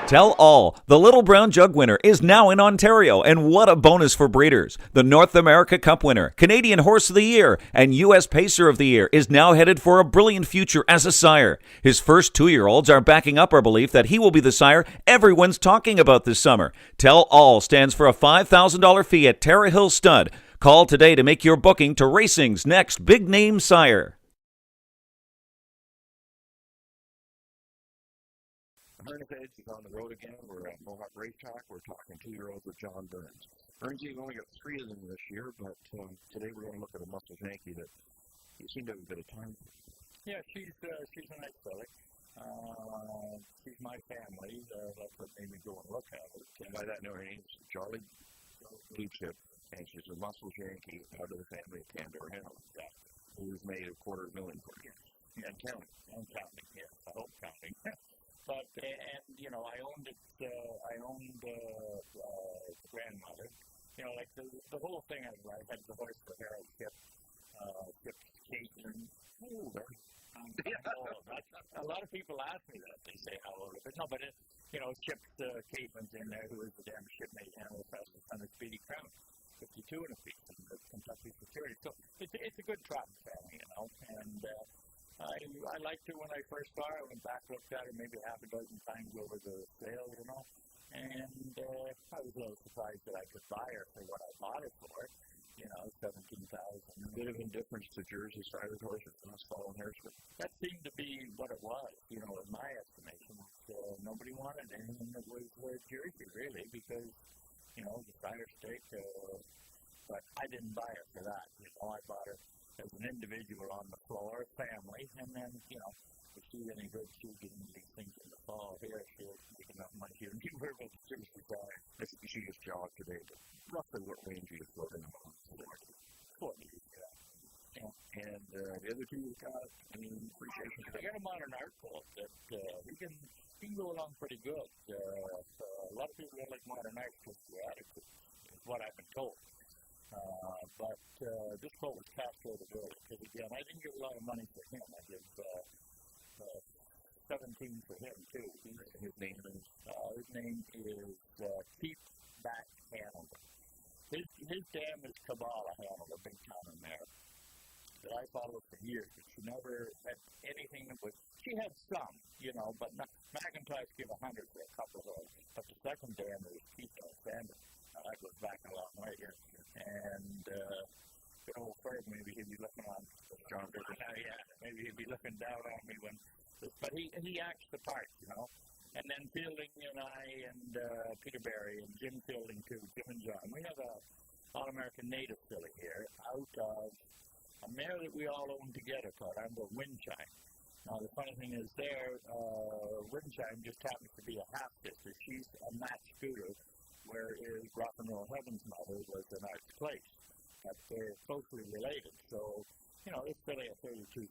Tell all. The Little Brown Jug winner is now in Ontario, and what a bonus for breeders. The North America Cup winner, Canadian Horse of the Year, and U.S. Pacer of the Year is now headed for a brilliant future as a sire. His first 2-year-olds are backing up our belief that he will be the sire everyone's talking about this summer. Tell all stands for a $5,000 fee at Terra Hill Stud. Call today to make your booking to racing's next big-name sire. Burns Edge is on the road again. We're at Mohawk Racetrack. We're talking 2-year-olds with John Burns. Burnsy, we've only got 3 of them this year, but today we're going to look at a muscle Yankee that you seem to have a bit of time for. Yeah, she's a nice filly. She's my family. That's what made me go and look at her. And by that, her name's Charlie Blue Chip, and she's a muscle Yankee out of the family of Pandora Hill, who's made $250,000 for years. And counting. And counting, yes. I hope counting. But, and, you know, I owned it, grandmother. You know, like the whole thing, I had the horse for Harold Chip, Caitlin. Oh, a lot of people ask me that. They say, how old is it? No, but, you know, Chip's, Caitlin's in there, who is the damn shipmate animal fastest under Speedy Crown. 52 and a piece in the Kentucky Security. So it's a good trotting family, you know, and, I liked her when I first saw her. I went back, looked at her maybe half a dozen times over the sale, you know, and I was a little surprised that I could buy her for what I bought her for, you know, $17,000. A bit of indifference to Jersey Strider's horses and us following hers. That seemed to be what it was, you know, in my estimation. Nobody wanted anything that was Jersey, really, because, you know, the Strider stake, but I didn't buy her for that, you know, I bought her as an individual on the floor, family, and then, you know, if she's any good, she's getting these things in the fall. Here, she's making enough money here. You were able to seriously buy. She just jogged today, but roughly what range are you floating on? 40, yeah. And the other two you've got, I mean, appreciation. I got a modern art colt that he can go along pretty good. A lot of people don't like modern art because of the attitude, is what I've been told. But this quote was castrated early because, again, I didn't give a lot of money for him. I gave 17 for him, too. His name is Keep Back Hanover. His dam is Kabbalah Hanover, big town in there, that I followed for years. She never had anything that was, she had some, you know, but McIntosh gave 100 for a couple of those. But the second dam is Keith Alexander. That goes back a long way here. And good old Ferg, maybe he'd be looking on John Burns. Yeah, maybe he'd be looking down on me when. But he acts the part, you know. And then Fielding and I and Peter Barry and Jim Fielding too, Jim and John. We have a All-American native filly here out of a mare that we all own together called Amber Windchime. Now the funny thing is there, Windchime just happens to be a half sister. She's a match scooter. Whereas Rock and Roll Heaven's mother was an Arts Place. They're closely related. So, you know, this filly at 32,000,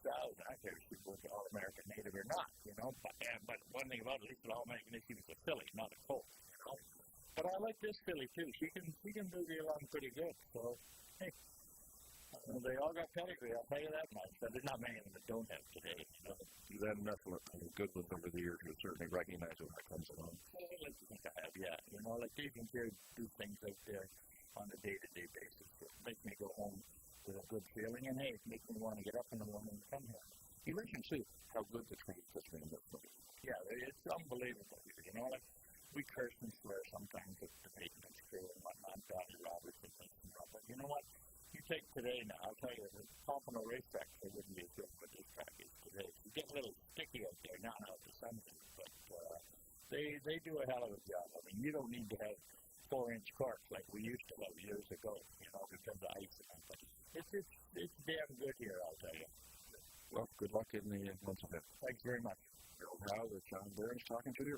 I care if she was an All-American native or not, you know. But one thing about it, at least an All-American is she was a filly, not a colt, you know. But I like this filly, too. She can boogie along pretty good. So, hey, they all got pedigree, I'll tell you that much. But there's not many of them that don't have today, you know. You've had enough good ones over the years to certainly recognize when that comes along. I like to think I have, yeah. You know, like these can do things out there on a day-to-day basis that make me go home with a good feeling, and hey, it makes me want to get up in the morning and come here. You mentioned, too, how good the train system is. Yeah, it's unbelievable. You know, like, we curse and swear sometimes at the maintenance crew and whatnot, Johnny Roberts and things, you know, but you know what? You take today now, I'll tell you, the Pompano racetrack, they wouldn't be as good as this track is today. You get a little sticky out there, not out the sun, but they do a hell of a job. I mean, you don't need to have 4-inch corks like we used to have years ago, you know, because of ice and everything. It's damn good here, I'll tell you. Well, good luck in the months ahead. Thanks very much. Now with John Burns talking to you.